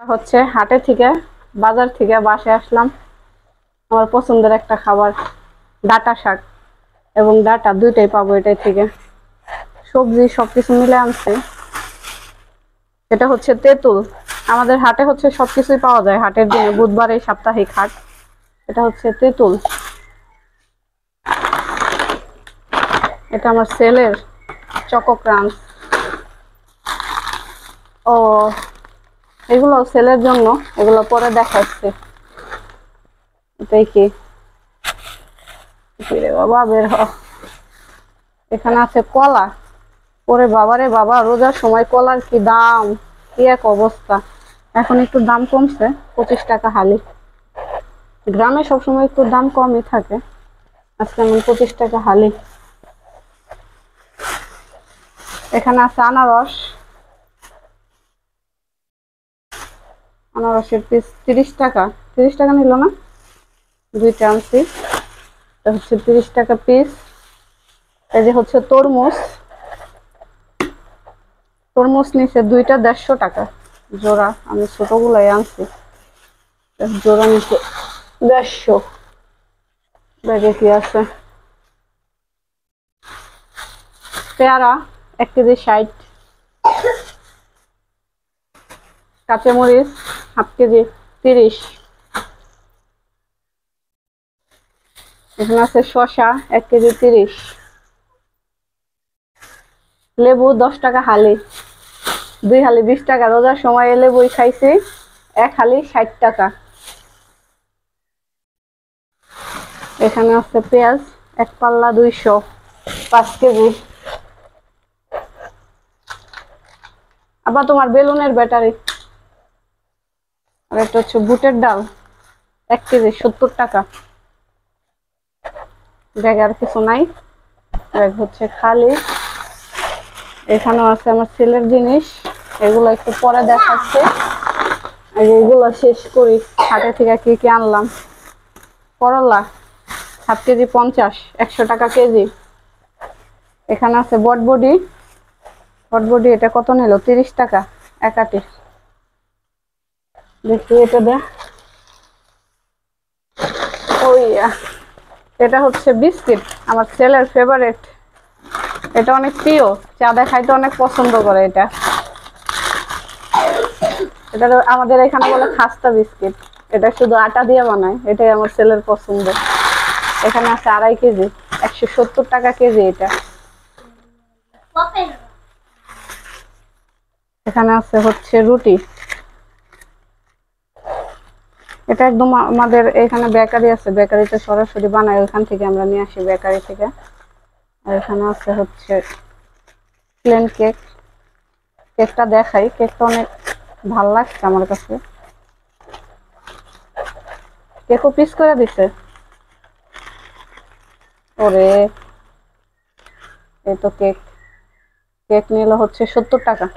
হচ্ছে হাটে থেকে বাজার থেকে বাসায় আসলাম। আমার পছন্দের একটা খাবার ডাঁটা শাক এবং ডাঁটা দুইটাই পাবো এটাই থেকে। সবজি সবকিছু মিলে আনছে। এটা হচ্ছে তেঁতুল। আমাদের হাটে হচ্ছে সবকিছুই পাওয়া যায় হাটের দিনে, বুধবারে সাপ্তাহিক হাট। এটা হচ্ছে তেঁতুল। এটা আমার ছেলের চকো ক্রাঞ্চ। ও, এগুলো ছেলের জন্য, এগুলো পরে দেখাচ্ছে। এটাই কি রে বাবা, বের হ। এখানে আছে কলা। ওরে বাবারে বাবা, রোজার সময় কলার কি দাম, কি এক অবস্থা। এখন একটু দাম কমছে, 25 টাকা হালি। গ্রামে সবসময় একটু দাম কমই থাকে, আজকে এমন 25 টাকা হালি। এখানে আছে আনারস। আনারসের পিস 30 টাকা। 30 টাকা নিল না, দুইটা আনছি। এটা হচ্ছে 30 টাকা পিস। এই যে হচ্ছে তরমুজ। তরমুজ নিচে দুইটা 150 টাকা জোড়া। আমি ছোটগুলাই আনছি, জোড়া নিচে 150। ব্যাগে কি আছে? পেয়ারা 1 কেজি 60। কাঁচামরিচ হাফ কেজি 30। এখানে আছে শসা 1 কেজি 30। লেবু 10 টাকা হালি, 2 হালি 20 টাকা। রোজার সময় লেবুই খাইছি, 1 হালি 60 টাকা। এখানে আছে পেঁয়াজ 1 পাল্লা 200, 5 কেজি। আবার তোমার বেলুনের ব্যাটারি। আর এটা হচ্ছে বুটের ডাল 1 কেজি 70 টাকা। ব্যাগে আর কিছু নাই, ব্যাগ হচ্ছে খালি। এখানেও আছে আমার ছেলের জিনিস, এগুলো একটু পরে দেখাচ্ছে। এগুলো শেষ করি। হাটে থেকে কি কি আনলাম? করলা হাফ কেজি 50, 100 টাকা কেজি। এখানে আছে বটবডি। বটবডি এটা কত নিল? 30 টাকা 1 আটি। দেখি এটা দে। ওইয়া, এটা হচ্ছে বিস্কিট, আমার ছেলের ফেভারিট। এটা অনেক প্রিয়, চাঁদা খাইতে অনেক পছন্দ করে এটা। এটা আমাদের এখানে বলে খাস্তা বিস্কিট। এটা শুধু আটা দিয়ে বানায়, এটাই আমার ছেলের পছন্দ। এখানে আছে 2.5 কেজি, 170 টাকা কেজি এটা। এখানে আছে হচ্ছে রুটি। এটা একদম আমাদের এখানে বেকারি আছে, বেকারিতে সরাসরি বানায়, ওইখান থেকে আমরা নিয়ে আসি বেকারি থেকে। আর এখানে আছে হচ্ছে প্লেন কেক। কেকটা দেখাই, কেকটা অনেক ভাল লাগছে আমার কাছে। কেকও পিস করে দিছে। ওরে, এই তো কেক। কেক নিল হচ্ছে 70 টাকা।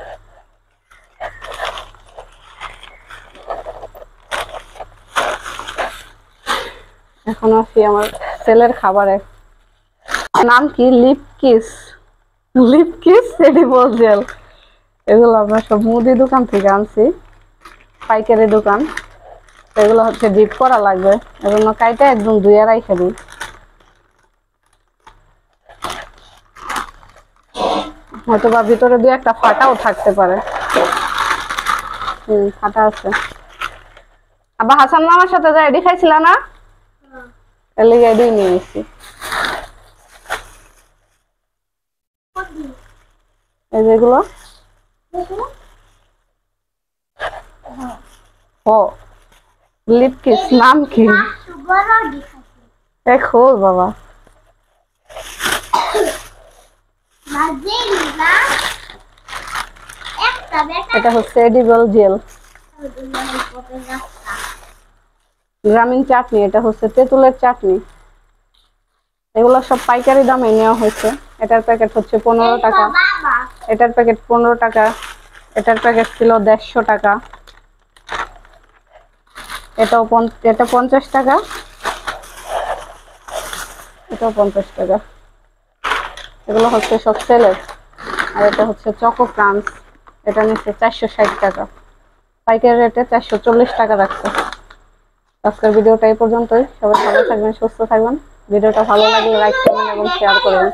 এখন আসি আমার ছেলের খাবারে। নাম কি? Lip kiss. Lip kiss edible gel. এগুলো আমরা সব মুদি দোকান থেকে আনছি, পাইকারি দোকান। এগুলো হচ্ছে ডিপ করা লাগবে, এজন্য কাইটা একদম ধুয়ে রাইখে দিই। হয়তো বা ভিতরে 2-1টা ফাটাও থাকতে পারে। ফাটা আছে। আবার হাসান মামার সাথে যাই এডি খাইছিল না, এর লিগে এডি নিয়ে এসেছি। এই যেগুলো ও লিপ কিস। নাম কি? খোল বাবা। এটা হচ্ছে এডিবল জেল। গ্রামীণ চাটনি, এটা হচ্ছে তেঁতুলের চাটনি। এগুলো সব পাইকারি দামে নেওয়া হয়েছে। এটার প্যাকেট হচ্ছে 15 টাকা, এটার প্যাকেট 15 টাকা, এটার প্যাকেট ছিল 150 টাকা। এটাও এটা 50 টাকা, এটাও 50 টাকা। এগুলো হচ্ছে সব সেলের। আর এটা হচ্ছে চকো ক্রাঞ্চ, এটা নিচ্ছে 460 টাকা। পাইকারি রেটে 440 টাকা রাখছে। আজকের ভিডিওটা এই পর্যন্তই। সবাই ভালো থাকবেন, সুস্থ থাকবেন। ভিডিওটা ভালো লাগলে লাইক করবেন এবং শেয়ার করবেন।